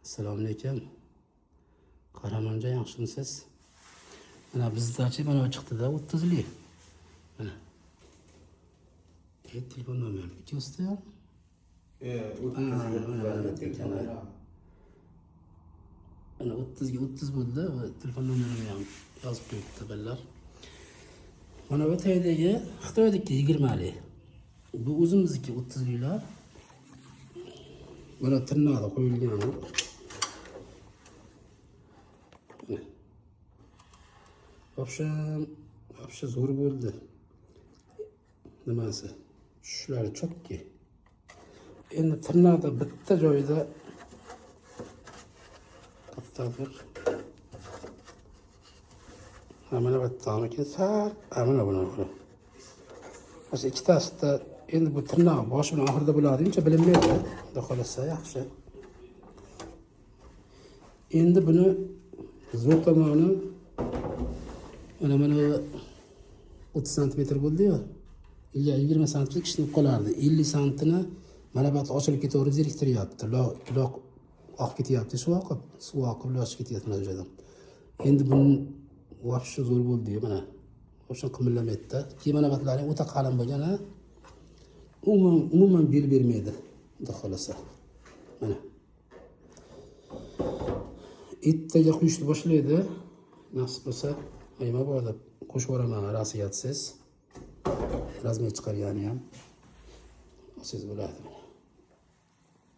Assalomu alaykum. Qahramonjon, yaxshimisiz? Mana bizdachi mana chiqdi-da 30 lik. Mana. Telefon nomeri ikkiyo'sta. 30 ga 30 bo'ldi va telefon nomerini ham yozib qo'yibdi bolalar. Mana bu taydagi Xitoydagi 20 lik. Bu o'zimizniki 30 liklar. Mana tirnoqda qo'yilgan. Вообще zo'r bo'ldi. Nimasi? Shular chokki. Endi tirnoqda bitta joyda kattadir. Mana bu tamikin sal, mana buni. Mana ikkitasida endi bu tirnoq boshi bilan oxirida bo'ladi, uncha bilinmaydi. Xudo xolasa yaxshi. Endi buni zo'r tomoni mana 30 sm bo'ldi-yu. 20 sm kishnib qolardi. 50 sm mana bu ochilib ketaverib zeriktiryapti. Quloq oqib ketyapti, suv oqib losh ketyapti mana joydan. Endi buni вообще zo'r bo'ldi-yu mana. O'sha qimillamaydi-da. Keyin mana batlaring o'ta qalin bo'lgan, ha. Umuman bel bermaydi. Xudo xolasa. Mana. Ertaga quyishni boshlaydi. Nasib bo'lsa, nima bor deb qo'shib yuboraman rasiyatsiz. Razmer chiqargani ham. Siz bo'ladi.